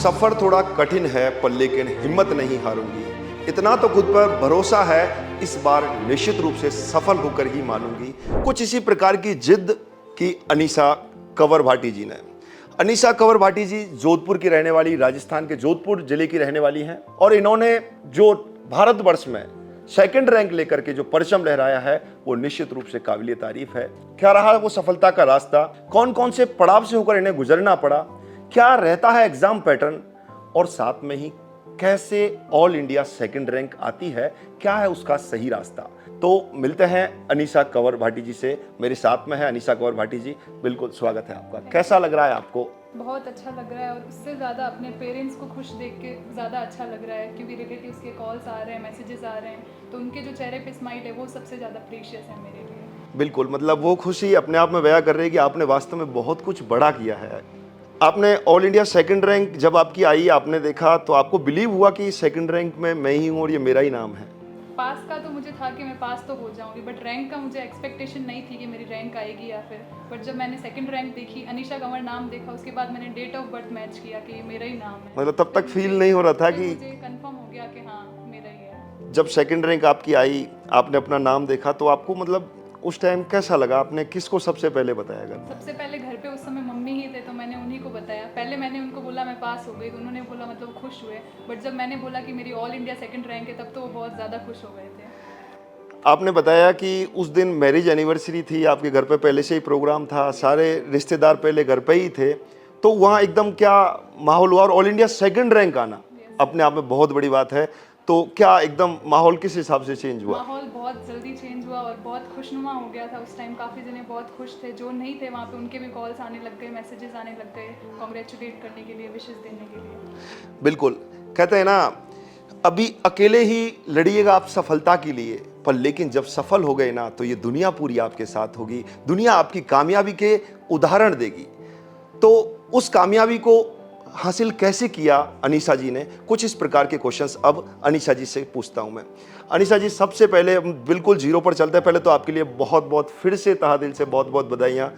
सफर थोड़ा कठिन है पर लेकिन हिम्मत नहीं हारूंगी। इतना तो खुद पर भरोसा है, इस बार निश्चित रूप से सफल होकर ही मानूंगी। कुछ इसी प्रकार की जिद की अनीसा कंवर भाटी जी ने। अनीसा कंवर भाटी जी जोधपुर की रहने वाली, राजस्थान के जोधपुर जिले की रहने वाली हैं और इन्होंने जो भारतवर्ष में सेकंड रैंक लेकर के जो परचम लहराया है वो निश्चित रूप से काबिलियत तारीफ है। क्या रहा वो सफलता का रास्ता, कौन कौन से पड़ाव से होकर इन्हें गुजरना पड़ा, क्या रहता है एग्जाम पैटर्न और साथ में ही कैसे ऑल इंडिया सेकंड रैंक आती है, क्या है उसका सही रास्ता। तो मिलते हैं अनीसा कंवर भाटी जी से। मेरे साथ में है अनीसा कंवर भाटी जी। बिल्कुल स्वागत है आपका। कैसा लग रहा है आपको? बहुत अच्छा लग रहा है और उससे ज़्यादा अपने पेरेंट्स को खुश देख के ज़्यादा अच्छा लग रहा है, क्योंकि रिलेटिव्स के कॉल्स आ रहे हैं, मैसेजेस आ रहे हैं, तो उनके जो चेहरे पे स्माइल है वो सबसे ज़्यादा प्रीशियस है मेरे लिए। बिल्कुल, मतलब वो खुशी अपने आप में बयां कर रही है कि आपने वास्तव में बहुत कुछ बड़ा किया है। आपने ऑल इंडिया सेकंड रैंक जब आपकी आई, आपने देखा तो आपको बिलीव हुआ कि सेकंड रैंक में मैं ही हूँ और ये मेरा ही नाम है? पास का तो मुझे था कि मैं पास तो हो जाऊंगी, बट रैंक का मुझे एक्सपेक्टेशन नहीं थी कि मेरी रैंक आएगी या फिर, बट जब मैंने सेकंड रैंक देखी, अनीशा कंवर नाम देखा, उसके बाद मैंने डेट ऑफ बर्थ मैच किया कि ये मेरा ही नाम है। मतलब तब तक फील नहीं हो रहा था कि मुझे कंफर्म हो गया कि हाँ मेरा ही है। जब सेकंड रैंक आपकी आई, आपने अपना नाम देखा तो आपको मतलब उस टाइम कैसा लगा? आपने किसको सबसे पहले बताया? घर सबसे पहले घर पे उस समय मम्मी ही थे, तो मैंने उन्हीं को बताया। पहले मैंने उनको बोला मैं पास हो गई, तो उन्होंने बोला मतलब खुश हुए, बट जब मैंने बोला कि मेरी ऑल इंडिया सेकंड रैंक है, तब तो वो बहुत ज़्यादा खुश हो गए थे। आपने बताया कि उस दिन मैरिज एनिवर्सरी थी, आपके घर पे पहले से ही प्रोग्राम था, सारे रिश्तेदार पहले घर पे ही थे, तो वहाँ एकदम क्या माहौल हुआ? और ऑल इंडिया सेकंड रैंक आना अपने आप में बहुत बड़ी बात है, तो क्या एकदम माहौल किस हिसाब से चेंज हुआ? माहौल बहुत जल्दी चेंज हुआ और बहुत खुशनुमा हो गया था उस टाइम। काफ़ी जने बहुत खुश थे, जो नहीं थे वहाँ पे उनके भी कॉल्स आने लग गए, मैसेजेस आने लग गए कॉन्ग्रेचुलेट करने के लिए, विशेस देने के लिए। बिल्कुल, कहते हैं ना अभी अकेले ही लड़िएगा आप सफलता के लिए, पर लेकिन जब सफल हो गए ना तो ये दुनिया पूरी आपके साथ होगी, दुनिया आपकी कामयाबी के उदाहरण देगी। तो उस कामयाबी को हासिल कैसे किया अनीसा जी ने, कुछ इस प्रकार के क्वेश्चंस अब अनीसा जी से पूछता हूं मैं। अनीसा जी, सबसे पहले बिल्कुल जीरो पर चलते हैं। पहले तो आपके लिए बहुत बहुत फिर से तहे दिल से बहुत बहुत बधाइयाँ।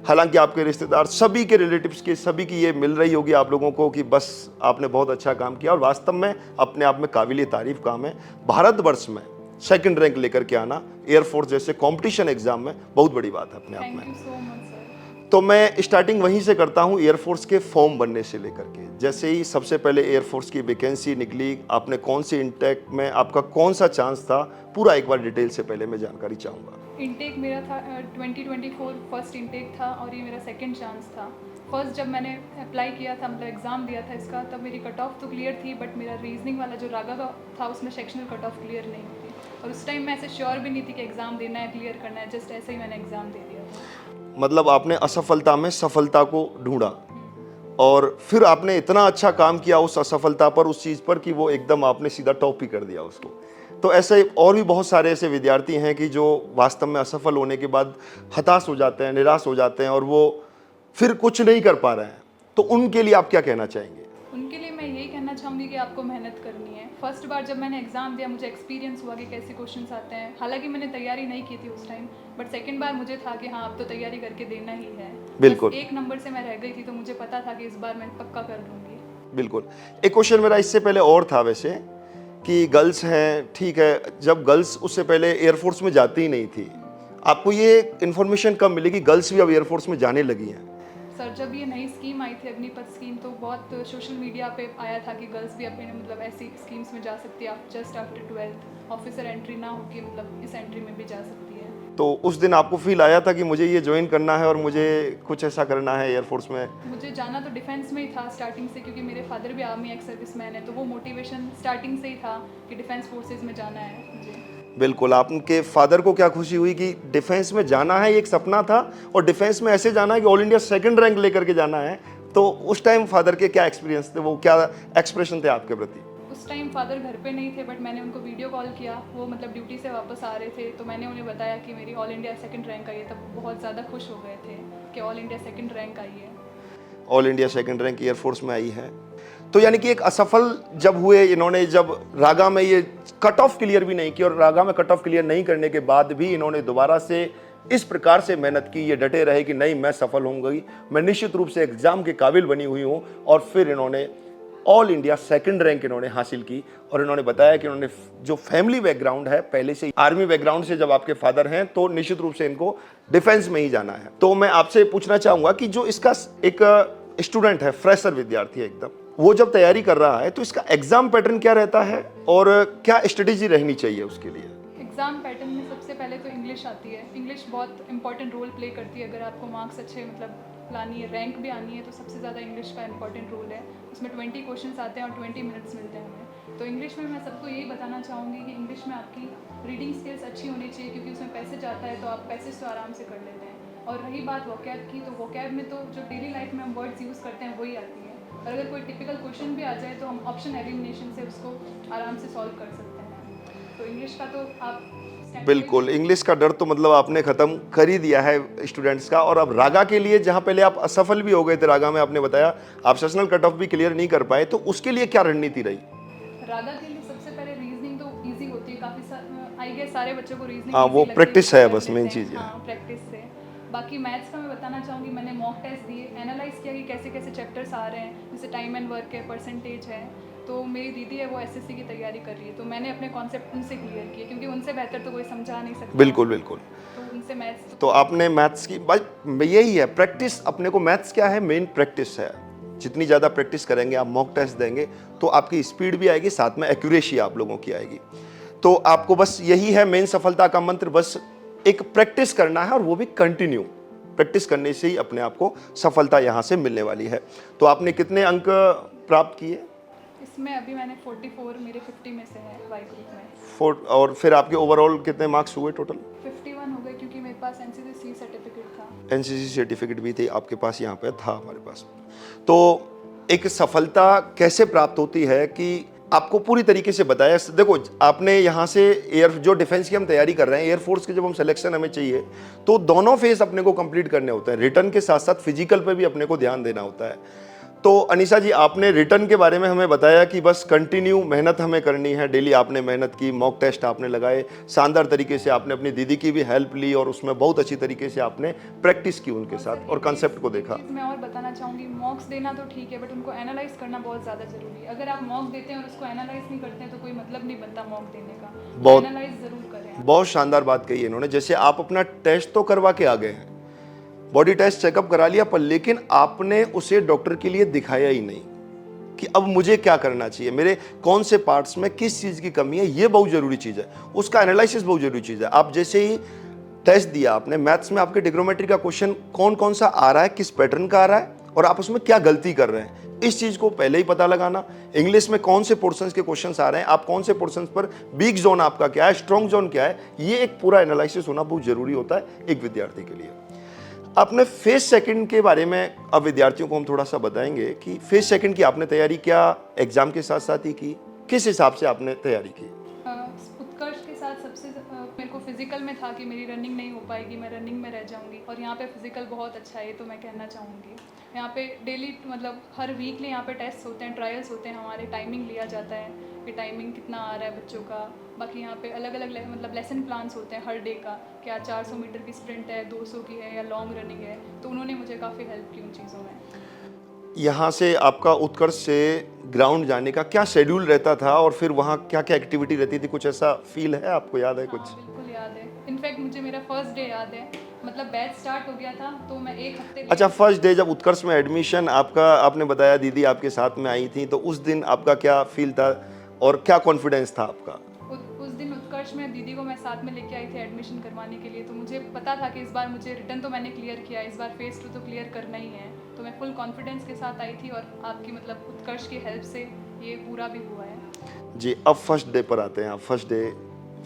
हालांकि आपके रिश्तेदार सभी के रिलेटिव्स के सभी की ये मिल रही होगी आप लोगों को कि बस आपने बहुत अच्छा काम किया और वास्तव में अपने आप में काबिल तारीफ काम है। भारतवर्ष में सेकंड रैंक लेकर के आना एयरफोर्स जैसे कंपटीशन एग्जाम में बहुत बड़ी बात है अपने आप में। Thank you so much sir. तो मैं स्टार्टिंग वहीं से करता हूं, एयरफोर्स के फॉर्म बनने से लेकर के। जैसे ही सबसे पहले एयरफोर्स की वैकेंसी निकली, आपने कौन सी इंटेक में, आपका कौन सा चांस था, पूरा एक बार डिटेल से पहले मैं जानकारी चाहूँगा। इंटेक मेरा था 2024 फर्स्ट इंटेक था और ये मेरा सेकंड चांस था। फर्स्ट जब मैंने अप्लाई किया था, मतलब एग्ज़ाम दिया था इसका, तब मेरी कट ऑफ तो क्लियर थी, बट मेरा रीजनिंग वाला जो रागा का था उसमें सेक्शनल कट ऑफ क्लियर नहीं थी, और उस टाइम मैं ऐसे श्योर भी नहीं थी कि एग्ज़ाम देना है, क्लियर करना है, जस्ट ऐसे ही मैंने एग्ज़ाम दे दिया था। मतलब आपने असफलता में सफलता को ढूंढा और फिर आपने इतना अच्छा काम किया उस असफलता पर, उस चीज़ पर, कि वो एकदम आपने सीधा टॉप ही कर दिया उसको। तो ऐसे और भी बहुत सारे ऐसे विद्यार्थी हैं कि जो वास्तव में असफल होने के बाद हताश हो जाते हैं, निराश हो जाते हैं और वो फिर कुछ नहीं कर पा रहे हैं। तो उनके लिए आप क्या कहना चाहेंगे? उनके लिए मैं यही कहना चाहूँगी कि आपको मेहनत करनी है। फर्स्ट बार जब मैंने एग्ज़ाम दिया, मुझे एक्सपीरियंस हुआ कि कैसे क्वेश्चंस आते हैं। हालांकि मैंने तैयारी नहीं की थी उस टाइम, बट सेकंड बार मुझे था कि हाँ अब तो तैयारी करके देना ही है। बिल्कुल। बस एक नंबर से मैं रह गई थी, तो मुझे पता था कि इस बार मैं पक्का कर लूँगी। बिल्कुल। एक क्वेश्चन मेरा इससे पहले और था वैसे, कि गर्ल्स हैं, ठीक है, जब गर्ल्स उससे पहले एयरफोर्स में जाती ही नहीं थी, आपको ये इन्फॉर्मेशन कब मिली कि गर्ल्स भी अब एयरफोर्स में जाने लगी हैं? सर जब ये नई स्कीम आई थी अग्निपथ स्कीम, तो बहुत सोशल मीडिया पे आया था कि गर्ल्स भी अपने मतलब ऐसी स्कीम्स में जा सकती है, आप just after 12th officer entry ना होके मतलब इस एंट्री में भी जा सकती है। तो उस दिन आपको फील आया था कि मुझे ये ज्वाइन करना है और मुझे कुछ ऐसा करना है एयरफोर्स में? मुझे जाना तो डिफेंस में ही था स्टार्टिंग से, क्योंकि मेरे फादर भी आर्मी एक्स सर्विसमैन है, तो वो मोटिवेशन स्टार्टिंग से ही था कि डिफेंस फोर्सेज में जाना है मुझे। बिल्कुल। आपके फादर को क्या खुशी हुई कि डिफेंस में जाना है, एक सपना था, और डिफेंस में ऐसे जाना है कि ऑल इंडिया सेकंड रैंक लेकर के जाना है। तो उस टाइम फादर के क्या एक्सपीरियंस थे, वो क्या एक्सप्रेशन थे आपके प्रति? उस टाइम फादर घर पे नहीं थे, बट मैंने उनको वीडियो कॉल किया, वो मतलब ड्यूटी से वापस आ रहे थे, तो मैंने उन्हें बताया कि मेरी ऑल इंडिया सेकंड रैंक आई है। तब बहुत ज़्यादा खुश हो गए थे कि ऑल इंडिया सेकंड रैंक आई है। All India second rank air force में आई है। तो यानी कि एक असफल जब हुए इन्होंने, जब रागा में ये कट ऑफ क्लियर भी नहीं की, और रागा में कट ऑफ क्लियर नहीं करने के बाद भी इन्होंने दोबारा से इस प्रकार से मेहनत की, ये डटे रहे कि नहीं मैं सफल होंगी, मैं निश्चित रूप से एग्जाम के काबिल बनी हुई हूँ, और फिर इन्होंने ऑल इंडिया सेकंड रैंक इन्होंने हासिल की। और इन्होंने बताया कि इन्होंने जो फैमिली बैकग्राउंड है, पहले से आर्मी बैकग्राउंड से, जब आपके फादर हैं तो निश्चित रूप से इनको डिफेंस में ही जाना है। तो मैं आपसे पूछना चाहूंगा कि जो इसका एक स्टूडेंट है, फ्रेशर विद्यार्थी है एकदम, वो जब तैयारी कर रहा है तो इसका एग्जाम पैटर्न क्या रहता है और क्या स्ट्रेटेजी रहनी चाहिए उसके लिए? एग्ज़ाम पैटर्न में सबसे पहले तो इंग्लिश आती है। इंग्लिश बहुत इंपॉर्टेंट रोल प्ले करती है। अगर आपको मार्क्स अच्छे मतलब लानी है, रैंक भी आनी है, तो सबसे ज़्यादा इंग्लिश का इंपॉर्टेंट रोल है। उसमें 20 क्वेश्चंस आते हैं और 20 मिनट्स मिलते हैं हमें। तो इंग्लिश में मैं सबको यही बताना चाहूँगी कि इंग्लिश में आपकी रीडिंग स्किल्स अच्छी होनी चाहिए, क्योंकि उसमें पैसेज आता है तो आप पैसेज तो आराम से कर लेते हैं। और रही बात वोकैब की, तो वोकैब में तो जो डेली लाइफ में हम वर्ड्स यूज़ करते हैं वही आती है। और अगर कोई टिपिकल क्वेश्चन भी आ जाए तो हम ऑप्शन एलिमिनेशन से उसको आराम से सॉल्व कर सकते हैं। तो इंग्लिश का तो आप बिल्कुल, इंग्लिश का डर तो मतलब आपने खत्म कर ही दिया है स्टूडेंट्स का। और अब रागा के लिए, जहां पहले आप असफल भी हो गए थे रागा में, आपने बताया आप सेशनल कट ऑफ भी क्लियर नहीं कर पाए, तो उसके लिए क्या रणनीति रही? रागा के लिए सबसे पहले रीजनिंग तो इजी होती है काफ़ी। आई गेस सारे बच्चों को रीजनिंग हाँ, वो प्रैक्टिस है, बस मेन चीज़ है। हाँ, प्रैक्टिस से। बाकी मैथ्स का मैं बताना चाहूँगी, मैंने मॉक टेस्ट दिए, एनालाइज किया कि कैसे कैसे चैप्टर्स आ रहे हैं, जैसे टाइम एंड वर्क है, परसेंटेज है। तो मेरी दीदी है वो एसएससी की तैयारी कर रही है, तो मैंने अपने कॉन्सेप्ट उनसे क्लियर किए, क्योंकि उनसे बेहतर तो कोई समझा नहीं सकता। बिल्कुल बिल्कुल। तो उनसे मैथ्स तो आपने मैथ्स की, भाई यही है प्रैक्टिस। अपने को मैथ्स क्या है, मेन प्रैक्टिस है। जितनी ज़्यादा प्रैक्टिस करेंगे, आप मॉक टेस्ट देंगे तो आपकी स्पीड भी आएगी, साथ में एक्यूरेसी आप लोगों की आएगी। तो आपको बस यही है मेन सफलता का मंत्र, बस एक प्रैक्टिस करना है, और वो भी कंटिन्यू प्रैक्टिस करने से ही अपने आप को सफलता यहाँ से मिलने वाली है। तो आपने कितने अंक प्राप्त किए? इसमें अभी मैंने 44 मेरे 50 में से है वाई ग्रुप में। और फिर आपके ओवरऑल कितने मार्क्स हुए टोटल? 51 हो गए, क्योंकि मेरे पास एनसीसी सर्टिफिकेट था। एनसीसी सर्टिफिकेट भी थी आपके पास, यहाँ पे था हमारे पास। तो एक सफलता कैसे प्राप्त होती है कि आपको पूरी तरीके से बताया। देखो, आपने यहाँ से जो डिफेंस की हम तैयारी कर रहे हैं, एयरफोर्स के जब हम सिलेक्शन हमें चाहिए, तो दोनों फेज अपने को कंप्लीट करने होते हैं। रिटर्न के साथ साथ फिजिकल पे भी अपने को ध्यान देना होता है। तो अनीसा जी, आपने रिटर्न के बारे में हमें बताया कि बस कंटिन्यू मेहनत हमें करनी है। डेली आपने मेहनत की, मॉक टेस्ट आपने लगाए, शानदार तरीके से आपने अपनी दीदी की भी हेल्प ली, और उसमें बहुत अच्छी तरीके से आपने प्रैक्टिस की उनके साथ और कंसेप्ट को देखा। मैं और बताना चाहूँगी, मॉक्स देना तो ठीक है, बट उनको एनालाइज करना बहुत ज़्यादा ज़रूरी है। अगर आप मॉक देते हैं और उसको एनालाइज नहीं करते हैं तो कोई मतलब नहीं बनता मॉक देने का। बहुत एनालाइज ज़रूर करें। बहुत शानदार बात कही इन्होंने। जैसे आप अपना टेस्ट तो करवा के आ गए हैं, बॉडी टेस्ट चेकअप करा लिया, पर लेकिन आपने उसे डॉक्टर के लिए दिखाया ही नहीं कि अब मुझे क्या करना चाहिए, मेरे कौन से पार्ट्स में किस चीज़ की कमी है। ये बहुत ज़रूरी चीज़ है, उसका एनालिसिस बहुत ज़रूरी चीज़ है। आप जैसे ही टेस्ट दिया आपने, मैथ्स में आपके ट्रिग्नोमेट्री का क्वेश्चन कौन कौन सा आ रहा है, किस पैटर्न का आ रहा है, और आप उसमें क्या गलती कर रहे हैं, इस चीज़ को पहले ही पता लगाना। इंग्लिश में कौन से पोर्शंस के क्वेश्चंस आ रहे हैं, आप कौन से पोर्शंस पर वीक जोन आपका क्या है, स्ट्रॉन्ग जोन क्या है, ये एक पूरा एनालिसिस होना बहुत ज़रूरी होता है एक विद्यार्थी के लिए। आपने फेज सेकंड के बारे में अब विद्यार्थियों को हम थोड़ा सा बताएंगे कि फेज सेकंड की आपने तैयारी क्या एग्जाम के साथ साथ ही की, किस हिसाब से आपने तैयारी की? उत्कर्ष के साथ सबसे मेरे को फिजिकल में था कि मेरी रनिंग नहीं हो पाएगी, मैं रनिंग में रह जाऊंगी, और यहाँ पे फिजिकल बहुत अच्छा है, ये तो मैं कहना चाहूँगी। यहाँ पे डेली मतलब हर वीकली यहाँ पे टेस्ट होते हैं, ट्रायल्स होते हैं, हमारे टाइमिंग लिया जाता है कि टाइमिंग कितना आ रहा है बच्चों का। बाकी यहाँ पे अलग अलग मतलब लेसन प्लान्स होते हैं हर डे का, क्या 400 मीटर की स्प्रिंट है, 200 की है, या लॉन्ग रनिंग है। तो उन्होंने मुझे काफ़ी हेल्प की उन चीज़ों में। यहाँ से आपका उत्कर्ष से ग्राउंड जाने का क्या शेड्यूल रहता था, और फिर वहाँ क्या क्या एक्टिविटी रहती थी, कुछ ऐसा फील है आपको, याद है कुछ? हाँ, बिल्कुल याद है। इनफैक्ट मुझे मेरा फर्स्ट डे याद है, मतलब बैच स्टार्ट हो गया था तो मैं एक हफ्ते। अच्छा, फर्स्ट डे जब उत्कर्ष में एडमिशन आपका, आपने बताया दीदी आपके साथ में आई थी, तो उस दिन आपका क्या फील था और क्या कॉन्फिडेंस था आपका? उस दिन उत्कर्ष में दीदी को मैं साथ में लेके आई थी एडमिशन करवाने के लिए, तो मुझे पता था कि इस बार मुझे रिटर्न तो मैंने क्लियर किया, इस बार फेज 2 तो क्लियर करना ही है। तो मैं फुल कॉन्फिडेंस के साथ आई थी, और आपकी मतलब उत्कर्ष की हेल्प से ये पूरा भी हुआ है जी। अब फर्स्ट डे पर आते हैं आप, first day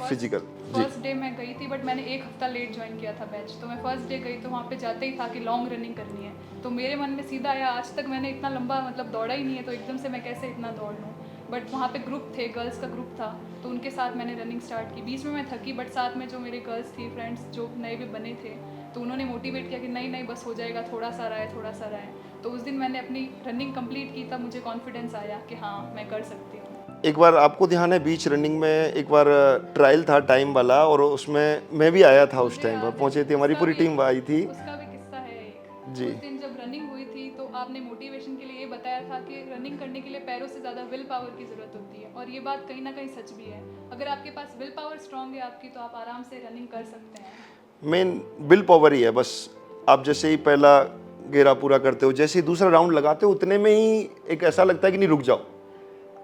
physical. First day मैं गई थी, बट मैंने एक हफ्ता लेट ज्वाइन किया था बैच। तो मैं फर्स्ट डे गई तो वहाँ पे जाते ही था कि लॉन्ग रनिंग करनी है, तो मेरे मन में सीधा आया, आज तक मैंने इतना लंबा मतलब दौड़ा ही नहीं है, तो एकदम से मैं कैसे इतना दौड़ लूँ। बट वहाँ पे ग्रुप थे, गर्ल्स का ग्रुप था, तो उनके साथ मैंने रनिंग स्टार्ट की। बीच में मैं थकी, बट साथ में जो मेरे गर्ल्स थी फ्रेंड्स जो नए भी बने थे, तो उन्होंने मोटिवेट किया कि नहीं नहीं बस हो जाएगा, थोड़ा सा रहा है, थोड़ा सा रहा है। तो उस दिन मैंने अपनी रनिंग कंप्लीट की, तब मुझे कॉन्फिडेंस आया कि हाँ मैं कर सकती हूँ। एक बार आपको ध्यान है बीच रनिंग में एक बार ट्रायल था टाइम वाला, और उसमें मैं भी आया था, उस टाइम पर पहुंचे थे, हमारी पूरी टीम आई थी। उसका भी किस्सा है एक। जी। उस दिन जब रनिंग हुई थी तो आपने मोटिवेशन के लिए ये बताया था कि रनिंग करने के लिए पैरों से ज़्यादा विल पावर की ज़रूरत होती है, और ये बात कहीं ना कहीं सच भी है। अगर आपके पास विल पावर स्ट्रांग है आपकी, तो आप आराम से रनिंग कर सकते हैं। मेन विल पावर ही है बस। आप जैसे ही पहला घेरा पूरा करते हो, जैसे ही दूसरा राउंड लगाते हो, उतने में ही एक ऐसा लगता है कि नहीं रुक जाओ,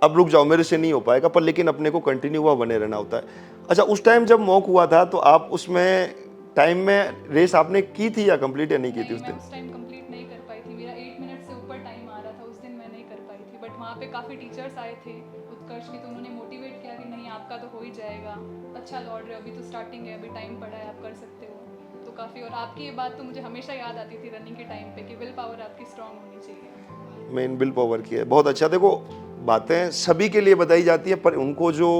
अब रुक जाओ, मेरे से नहीं हो पाएगा, पर लेकिन अपने को कंटिन्यू हुआ बने रहना होता है। अच्छा, उस टाइम जब मॉक हुआ था तो आप उसमें टाइम में रेस आपने की थी या कंप्लीट या नहीं की थी उस मैं दिन? उस टाइम कंप्लीट नहीं कर पाई थी, मेरा 8 मिनट से ऊपर टाइम आ रहा था, उस दिन मैं नहीं कर पाई थी। बट वहाँ पे काफ़ी टीचर्स आए थे उत्कर्ष के, तो उन्होंने मोटिवेट किया कि नहीं आपका तो हो ही जाएगा, अच्छा लौट रहे हो, अभी तो स्टार्टिंग है, अभी टाइम पड़ा है, आप कर सकते हो। तो काफ़ी, और आपकी ये बात तो मुझे हमेशा याद आती थी रनिंग के टाइम पे कि विल पावर आपकी स्ट्रांग होनी चाहिए। मेन विल पावर की है। बहुत अच्छा। देखो, बातें सभी के लिए बताई जाती है, पर उनको जो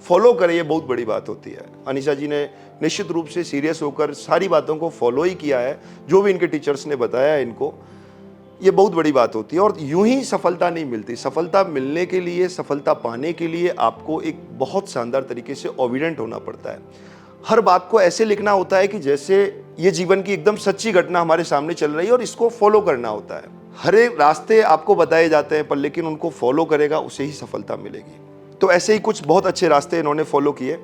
फॉलो करे ये बहुत बड़ी बात होती है। अनीशा जी ने निश्चित रूप से सीरियस होकर सारी बातों को फॉलो ही किया है, जो भी इनके टीचर्स ने बताया है इनको, ये बहुत बड़ी बात होती है। और यूं ही सफलता नहीं मिलती। सफलता मिलने के लिए, सफलता पाने के लिए आपको एक बहुत शानदार तरीके से ओबिडेंट होना पड़ता है। हर बात को ऐसे लिखना होता है कि जैसे ये जीवन की एकदम सच्ची घटना हमारे सामने चल रही है, और इसको फॉलो करना होता है। हर एक रास्ते आपको बताए जाते हैं, पर लेकिन उनको फॉलो करेगा उसे ही सफलता मिलेगी। तो ऐसे ही कुछ बहुत अच्छे रास्ते इन्होंने फॉलो किए।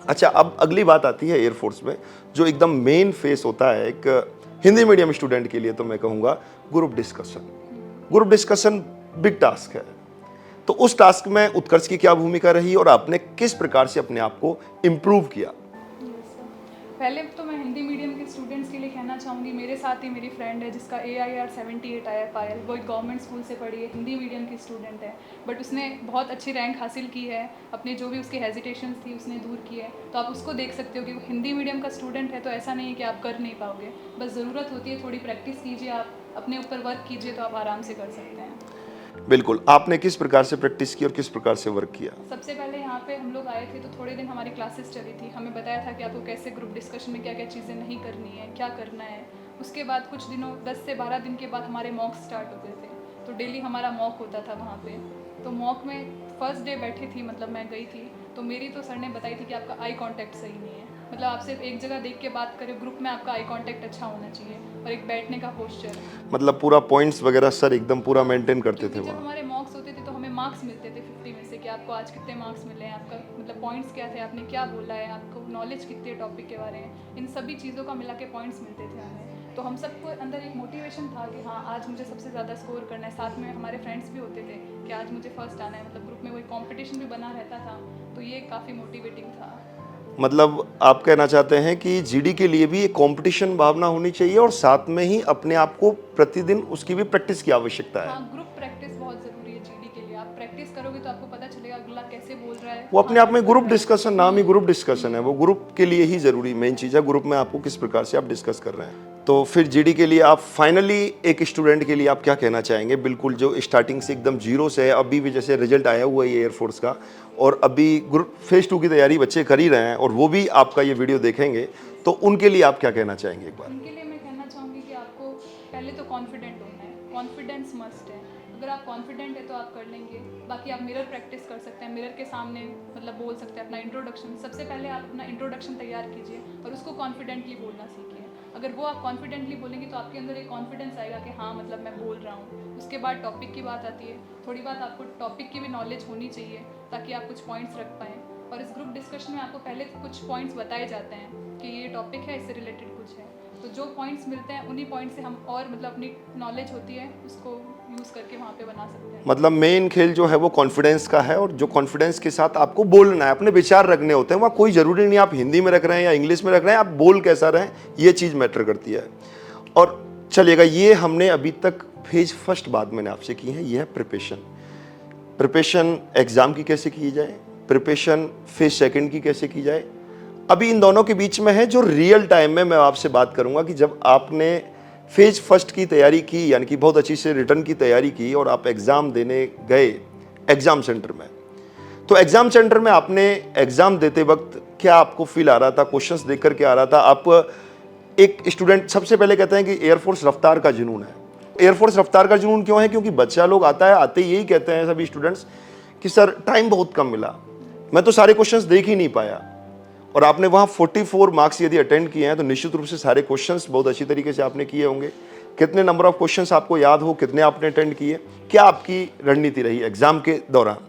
अच्छा, अब अगली बात आती है एयरफोर्स में, जो एकदम मेन फेस होता है एक हिंदी मीडियम स्टूडेंट के लिए, तो मैं कहूँगा group discussion. Group discussion big task है। तो उस टास्क में उत्कर्ष की क्या भूमिका रही और आपने किस प्रकार से अपने आप को इम्प्रूव किया? पहले तो मैं हिंदी मीडियम के स्टूडेंट्स के लिए कहना चाहूँगी, मेरे साथ ही मेरी फ्रेंड है जिसका AIR 78 आया, पायल। वो एक गवर्नमेंट स्कूल से पढ़ी है, हिंदी मीडियम की स्टूडेंट है, बट उसने बहुत अच्छी रैंक हासिल की है। अपने जो भी उसकी हेजिटेशंस थी उसने दूर की है। तो आप उसको देख सकते हो कि वो हिंदी मीडियम का स्टूडेंट है, तो ऐसा नहीं है कि आप कर नहीं पाओगे, बस ज़रूरत होती है थोड़ी प्रैक्टिस कीजिए, आप अपने ऊपर वर्क कीजिए, तो आप आराम से कर सकते हैं। बिल्कुल। आपने किस प्रकार से प्रैक्टिस की और किस प्रकार से वर्क किया? सबसे पहले यहाँ पे हम लोग आए थे तो थोड़े दिन हमारी क्लासेस चली थी, हमें बताया था कि आपको कैसे ग्रुप डिस्कशन में क्या क्या चीज़ें नहीं करनी है, क्या करना है। उसके बाद कुछ दिनों 10 से 12 दिन के बाद हमारे मॉक स्टार्ट हो गए थे, तो डेली हमारा मॉक होता था वहाँ पे। तो मॉक में फर्स्ट डे बैठी थी, मतलब मैं गई थी, तो मेरी तो सर ने बताई थी कि आपका आई कांटेक्ट सही नहीं है, मतलब आप सिर्फ एक जगह देख के बात करें, ग्रुप में आपका आई कांटेक्ट अच्छा होना चाहिए, और एक बैठने का पोस्चर। मतलब पूरा पॉइंट्स वगैरह सर एकदम पूरा मेंटेन करते थे जब वहाँ? हमारे मॉक्स होते थे तो हमें मार्क्स मिलते थे 50 में से कि आपको आज कितने मार्क्स मिले हैं, आपका मतलब पॉइंट्स क्या थे, आपने क्या बोला है, आपको नॉलेज कितनी है टॉपिक के बारे में, इन सभी चीज़ों का मिला के पॉइंट्स मिलते थे हमें। तो हम सबको अंदर एक मोटिवेशन था कि हाँ आज मुझे सबसे ज़्यादा स्कोर करना है। साथ में हमारे फ्रेंड्स भी होते थे कि आज मुझे फर्स्ट आना है, मतलब ग्रुप में कोई कॉम्पिटिशन भी बना रहता था, तो ये काफ़ी मोटिवेटिंग था। मतलब आप कहना चाहते हैं कि जीडी के लिए भी एक कंपटीशन भावना होनी चाहिए और साथ में ही अपने आप को प्रतिदिन उसकी भी प्रैक्टिस की आवश्यकता है। हाँ, ग्रुप प्रैक्टिस बहुत ज़रूरी है जीडी के लिए। आप प्रैक्टिस करोगे तो आपको पता चलेगा अगला कैसे बोल रहा है। वो अपने आप में ग्रुप डिस्कशन, नाम ही ग्रुप डिस्कशन है, वो ग्रुप के लिए ही जरूरी मेन चीज़ है। ग्रुप में आपको किस प्रकार से आप डिस्कस कर रहे हैं। तो फिर जीडी के लिए आप फाइनली एक स्टूडेंट के लिए आप क्या कहना चाहेंगे, बिल्कुल जो स्टार्टिंग से एकदम जीरो से है, अभी भी जैसे रिजल्ट आया हुआ है एयरफोर्स का, और अभी ग्रुप फेज 2 की तैयारी बच्चे कर ही रहे हैं और वो भी आपका ये वीडियो देखेंगे, तो उनके लिए आप क्या कहना चाहेंगे एक बार? उनके लिए मैं कहना चाहूँगी कि आपको पहले तो कॉन्फिडेंट होना है, कॉन्फिडेंस मस्ट है। अगर आप कॉन्फिडेंट है तो आप कर लेंगे। बाकी आप मिरर प्रैक्टिस कर सकते हैं, मिरर के सामने मतलब बोल सकते हैं अपना इंट्रोडक्शन। सबसे पहले आप अपना इंट्रोडक्शन तैयार कीजिए और उसको कॉन्फिडेंटली बोलना सीखिए। अगर वो आप कॉन्फिडेंटली बोलेंगे तो आपके अंदर एक कॉन्फिडेंस आएगा कि हाँ मतलब मैं बोल रहा हूँ। उसके बाद टॉपिक की बात आती है, थोड़ी बात आपको टॉपिक की भी नॉलेज होनी चाहिए ताकि आप कुछ पॉइंट्स रख पाएँ। और इस ग्रुप डिस्कशन में आपको पहले कुछ पॉइंट्स बताए जाते हैं कि ये टॉपिक है, इससे रिलेटेड कुछ है, तो जो पॉइंट्स मिलते हैं उन्हीं पॉइंट से हम और मतलब अपनी नॉलेज होती है उसको यूज़ करके वहाँ पे बना सकते हैं। मतलब मेन खेल जो है वो कॉन्फिडेंस का है, और जो कॉन्फिडेंस के साथ आपको बोलना है, अपने विचार रखने होते हैं। वहाँ कोई ज़रूरी नहीं आप हिंदी में रख रहे हैं या इंग्लिश में रख रहे हैं, आप बोल कैसा रहें ये चीज़ मैटर करती है। और चलिएगा, ये हमने अभी तक फेज फर्स्ट बात मैंने आपसे की है, ये है प्रिपरेशन एग्ज़ाम की कैसे की जाए, प्रिपरेशन फेज सेकंड की कैसे की जाए। अभी इन दोनों के बीच में है जो रियल टाइम में मैं आपसे बात करूंगा कि जब आपने फेज फर्स्ट की तैयारी की, यानी कि बहुत अच्छी से रिटर्न की तैयारी की और आप एग्ज़ाम देने गए एग्ज़ाम सेंटर में, तो एग्ज़ाम सेंटर में आपने एग्ज़ाम देते वक्त क्या आपको फील आ रहा था, क्वेश्चंस देख कर के आ रहा था? आप एक स्टूडेंट, सबसे पहले कहते हैं कि एयरफोर्स रफ्तार का जुनून है। एयरफोर्स रफ्तार का जुनून क्यों है? क्योंकि बच्चा लोग आता है, आते यही कहते हैं सभी स्टूडेंट्स कि सर टाइम बहुत कम मिला, मैं तो सारे क्वेश्चंस देख ही नहीं पाया। और आपने वहाँ 44 मार्क्स यदि अटेंड किए हैं तो निश्चित रूप से सारे क्वेश्चंस बहुत अच्छी तरीके से आपने किए होंगे। कितने नंबर ऑफ क्वेश्चंस आपको याद हो, कितने आपने अटेंड किए, क्या आपकी रणनीति रही एग्जाम के दौरान?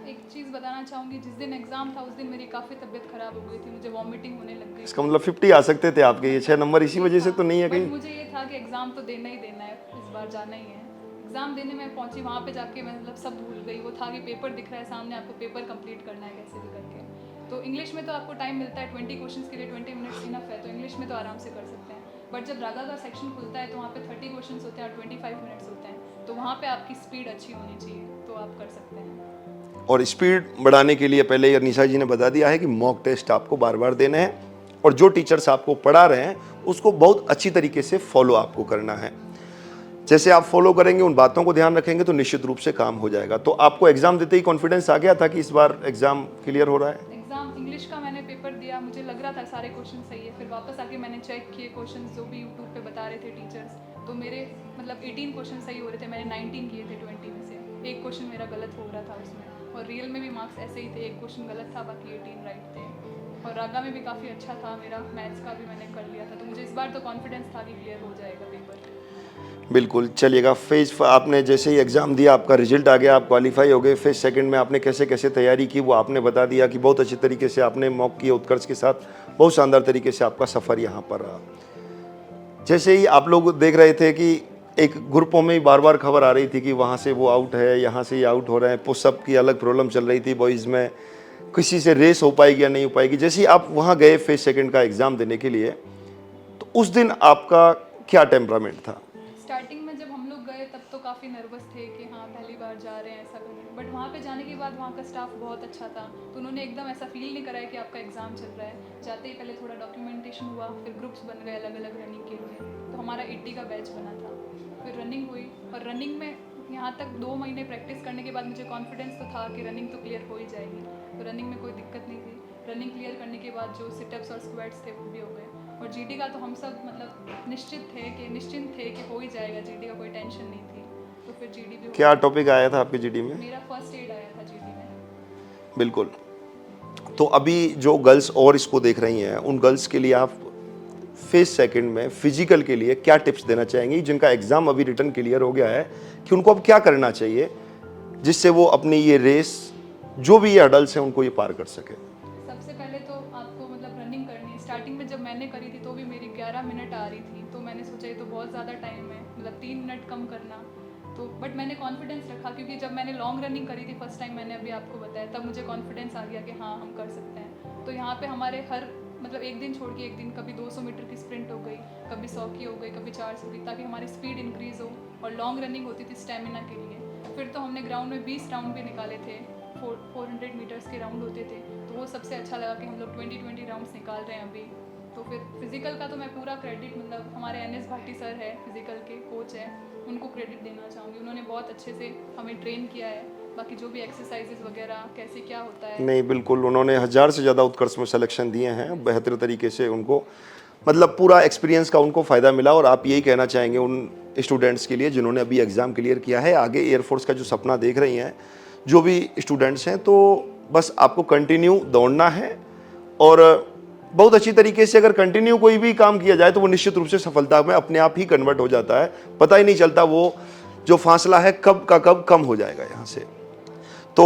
एक चीज़ बताना चाहूँगी, जिस दिन एग्ज़ाम था उस दिन मेरी काफ़ी तबीयत ख़राब हो गई थी, मुझे वॉमिटिंग होने लग गई। इसका मतलब 50 आ सकते थे आपके, ये 6 नंबर इसी वजह से तो नहीं है बट कहीं? मुझे ये था कि एग्ज़ाम तो देना ही देना है, इस बार जाना ही है। एग्ज़ाम देने में पहुंची, वहाँ पे जाके मैं मतलब सब भूल गई। वो था कि पेपर दिख रहा है सामने, आपको पेपर कंप्लीट करना है कैसे भी करके। तो इंग्लिश में तो आपको टाइम मिलता है 20 क्वेश्चंस के लिए, 20 मिनट्स इनफ है, तो इंग्लिश में तो आराम से कर सकते हैं। बट जब रागा का सेक्शन खुलता है तो वहाँ पे 30 क्वेश्चंस होते हैं और 25 मिनट्स होते हैं, तो वहाँ पे आपकी स्पीड अच्छी होनी चाहिए, तो आप कर सकते हैं। और स्पीड बढ़ाने के लिए पहले ही अनीसा जी ने बता दिया है कि मॉक टेस्ट आपको बार बार देने हैं, और जो टीचर्स आपको पढ़ा रहे हैं उसको बहुत अच्छी तरीके से फॉलो आपको करना है। जैसे आप फॉलो करेंगे, उन बातों को ध्यान रखेंगे, तो निश्चित रूप से काम हो जाएगा। तो आपको एग्जाम देते ही कॉन्फिडेंस आ गया था कि इस बार एग्जाम क्लियर हो रहा है? एग्ज़ाम इंग्लिश का मैंने पेपर दिया, मुझे लग रहा था सारे क्वेश्चन सही है। फिर वापस आके मैंने चेक किए क्वेश्चन जो भी यूट्यूब पे बता रहे थे टीचर्स, तो मेरे मतलब 18 क्वेश्चन सही हो रहे थे, मैंने 19 किए थे 20 में से। एक क्वेश्चन मेरा गलत हो रहा था उसमें, और रियल में भी मार्क्स ऐसे ही थे, एक क्वेश्चन गलत था, बाकी 18 राइट थे। और रागा में भी काफ़ी अच्छा था मेरा, मैथ्स का भी मैंने कर लिया था, तो मुझे इस बार तो कॉन्फिडेंस था कि क्लियर हो जाएगा पेपर। बिल्कुल चलिएगा। आपने जैसे ही एग्ज़ाम दिया, आपका रिजल्ट आ गया, आप क्वालिफाई हो गए। फेज सेकंड में आपने कैसे कैसे तैयारी की वो आपने बता दिया कि बहुत अच्छी तरीके से आपने मॉक किए उत्कर्ष के साथ, बहुत शानदार तरीके से आपका सफ़र यहाँ पर रहा। जैसे ही आप लोग देख रहे थे कि एक ग्रुपों में ही बार बार खबर आ रही थी कि वहाँ से वो आउट है, यहाँ से ये आउट हो रहे हैं, पुशअप की अलग प्रॉब्लम चल रही थी बॉयज़ में, किसी से रेस हो पाएगी या नहीं हो पाएगी। जैसे ही आप वहाँ गए फेज सेकंड का एग्ज़ाम देने के लिए, तो उस दिन आपका क्या टेम्परामेंट था? स्टार्टिंग में जब हम लोग गए तब तो काफ़ी नर्वस थे कि हाँ पहली बार जा रहे हैं, ऐसा कर रहे हैं। बट वहाँ पे जाने के बाद वहाँ का स्टाफ बहुत अच्छा था, तो उन्होंने एकदम ऐसा फील नहीं कराया कि आपका एग्ज़ाम चल रहा है। जाते ही पहले थोड़ा डॉक्यूमेंटेशन हुआ, फिर ग्रुप्स बन गए अलग अलग रनिंग के लिए, तो हमारा 80 का बैच बना था। फिर रनिंग हुई, और रनिंग में यहाँ तक 2 महीने प्रैक्टिस करने के बाद मुझे कॉन्फिडेंस तो था कि रनिंग तो क्लियर हो ही जाएगी, तो रनिंग में कोई दिक्कत नहीं थी। रनिंग क्लियर करने के बाद जो सिटअप्स और स्क्वाट्स थे वो भी हो गए। और जीडी का तो हम सब मतलब निश्चिंत थे कि हो ही जाएगा, जीडी का कोई टेंशन नहीं थी, तो फिर जीडी भी क्या टॉपिक आया था आपके जीडी में? मेरा फर्स्ट एड आया था जीडी में। बिल्कुल। तो अभी जो गर्ल्स और इसको देख रही हैं, उन गर्ल्स के लिए आप फेज सेकंड में फिजिकल के लिए क्या टिप्स देना चाहेंगी, जिनका एग्ज़ाम अभी रिटर्न क्लियर हो गया है, कि उनको अब क्या करना चाहिए जिससे वो अपनी ये रेस, जो भी ये हडल्स हैं, उनको ये पार कर सके? सबसे पहले तो आपको मतलब रनिंग करनी है। स्टार्टिंग में जब मैंने करी थी तो भी मेरी 11 मिनट आ रही थी, तो मैंने सोचा ये तो बहुत ज़्यादा टाइम है, मतलब 3 मिनट कम करना। तो बट मैंने कॉन्फिडेंस रखा, क्योंकि जब मैंने लॉन्ग रनिंग करी थी फर्स्ट टाइम, मैंने अभी आपको बताया, तब मुझे कॉन्फिडेंस आ गया कि हाँ हम कर सकते हैं। तो यहाँ पे हमारे हर मतलब एक दिन छोड़ के एक दिन कभी 200 मीटर की स्प्रिंट हो गई, कभी 100 की हो गई, कभी 400 की, ताकि हमारी स्पीड इंक्रीज़ हो। और लॉन्ग रनिंग होती थी स्टेमिना के लिए। फिर तो हमने ग्राउंड में 20 राउंड भी निकाले थे, 400 मीटर्स के राउंड होते थे, तो वो सबसे अच्छा लगा कि हम लोग 20 राउंड्स निकाल रहे हैं अभी। तो फिर फिज़िकल का तो मैं पूरा क्रेडिट मतलब हमारे NS भाटी सर है, फिज़िकल के कोच है, उनको क्रेडिट देना चाहूँगी। उन्होंने बहुत अच्छे से हमें ट्रेन किया है, बाकी जो भी एक्सरसाइजेस वगैरह कैसे क्या होता है। नहीं, बिल्कुल, उन्होंने 1000 से ज़्यादा उत्कर्ष में सिलेक्शन दिए हैं, बेहतर तरीके से उनको मतलब पूरा एक्सपीरियंस का उनको फ़ायदा मिला। और आप यही कहना चाहेंगे उन स्टूडेंट्स के लिए जिन्होंने अभी एग्ज़ाम क्लियर किया है, आगे एयरफोर्स का जो सपना देख रही हैं जो भी स्टूडेंट्स हैं, तो बस आपको कंटिन्यू दौड़ना है, और बहुत अच्छी तरीके से अगर कंटिन्यू कोई भी काम किया जाए तो वो निश्चित रूप से सफलता में अपने आप ही कन्वर्ट हो जाता है। पता ही नहीं चलता वो जो फासला है कब का कब कम हो जाएगा यहाँ से। तो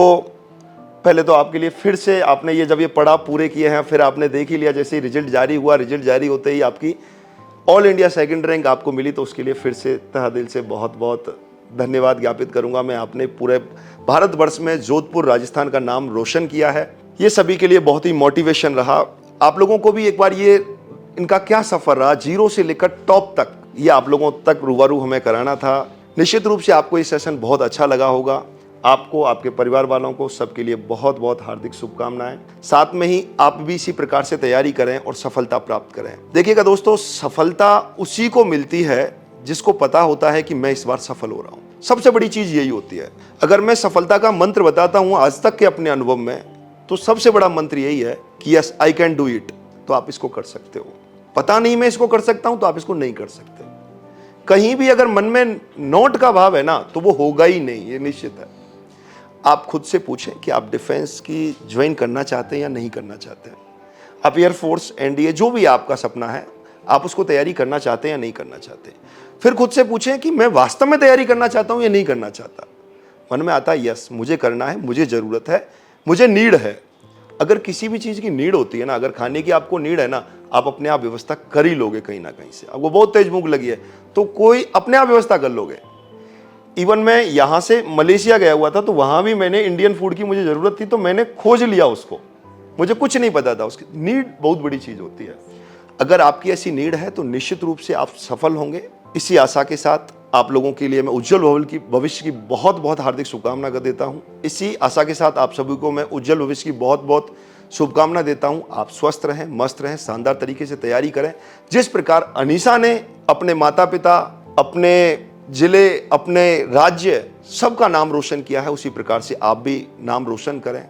पहले तो आपके लिए फिर से आपने ये जब ये पड़ाव पूरे किए हैं, फिर आपने देख ही लिया जैसे ही रिजल्ट जारी हुआ, रिजल्ट जारी होते ही आपकी ऑल इंडिया सेकंड रैंक आपको मिली, तो उसके लिए फिर से तहे दिल से बहुत बहुत धन्यवाद ज्ञापित करूंगा मैं। आपने पूरे भारतवर्ष में जोधपुर राजस्थान का नाम रोशन किया है, ये सभी के लिए बहुत ही मोटिवेशन रहा। आप लोगों को भी एक बार ये इनका क्या सफ़र रहा, जीरो से लेकर टॉप तक, ये आप लोगों तक रूबरू हमें कराना था। निश्चित रूप से आपको ये सेशन बहुत अच्छा लगा होगा। आपको, आपके परिवार वालों को, सबके लिए बहुत बहुत हार्दिक शुभकामनाएं। साथ में ही आप भी इसी प्रकार से तैयारी करें और सफलता प्राप्त करें। देखिएगा दोस्तों, सफलता उसी को मिलती है जिसको पता होता है कि मैं इस बार सफल हो रहा हूं। सबसे बड़ी चीज यही होती है। अगर मैं सफलता का मंत्र बताता हूं आज तक के अपने अनुभव में, तो सबसे बड़ा मंत्र यही है कि yes I can do it. तो आप इसको कर सकते हो। पता नहीं मैं इसको कर सकता हूं तो आप इसको नहीं कर सकते। कहीं भी अगर मन में नोट का भाव है ना, तो वो होगा ही नहीं, ये निश्चित है। आप खुद से पूछें कि आप डिफेंस की ज्वाइन करना चाहते हैं या नहीं करना चाहते हैं। आप एयरफोर्स, NDA, जो भी आपका सपना है, आप उसको तैयारी करना चाहते हैं या नहीं करना चाहते। फिर खुद से पूछें कि मैं वास्तव में तैयारी करना चाहता हूं या नहीं करना चाहता। मन में आता है यस मुझे करना है, मुझे ज़रूरत है, मुझे नीड है। अगर किसी भी चीज़ की नीड होती है ना, अगर खाने की आपको नीड है ना, आप अपने आप व्यवस्था कर ही लोगे कहीं ना कहीं से। आपको बहुत तेज भूख लगी है तो कोई अपने आप व्यवस्था कर लोगे। इवन मैं यहाँ से मलेशिया गया हुआ था तो वहाँ भी मैंने इंडियन फूड की मुझे ज़रूरत थी तो मैंने खोज लिया उसको। मुझे कुछ नहीं पता था, उसकी नीड बहुत बड़ी चीज़ होती है। अगर आपकी ऐसी नीड है तो निश्चित रूप से आप सफल होंगे। इसी आशा के साथ आप लोगों के लिए मैं उज्जवल भविष्य की बहुत बहुत हार्दिक शुभकामना कर देता हूँ। इसी आशा के साथ आप सभी को मैं उज्जवल भविष्य की बहुत बहुत शुभकामना देता हूँ। आप स्वस्थ रहें, मस्त रहें, शानदार तरीके से तैयारी करें। जिस प्रकार अनीसा ने अपने माता पिता, अपने जिले, अपने राज्य सबका नाम रोशन किया है, उसी प्रकार से आप भी नाम रोशन करें।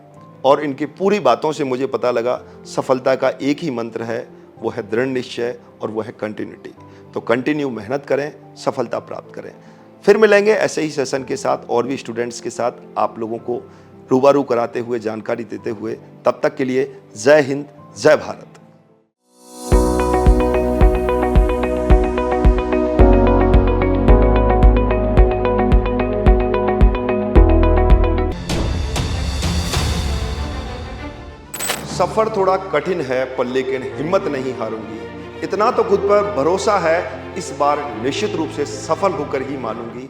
और इनकी पूरी बातों से मुझे पता लगा सफलता का एक ही मंत्र है, वो है दृढ़ निश्चय और वो है कंटिन्यूटी। तो कंटिन्यू मेहनत करें, सफलता प्राप्त करें। फिर मिलेंगे ऐसे ही सेशन के साथ और भी स्टूडेंट्स के साथ आप लोगों को रूबरू कराते हुए, जानकारी देते हुए। तब तक के लिए जय हिंद, जय भारत। सफर थोड़ा कठिन है पर लेकिन हिम्मत नहीं हारूंगी। इतना तो खुद पर भरोसा है, इस बार निश्चित रूप से सफल होकर ही मानूंगी।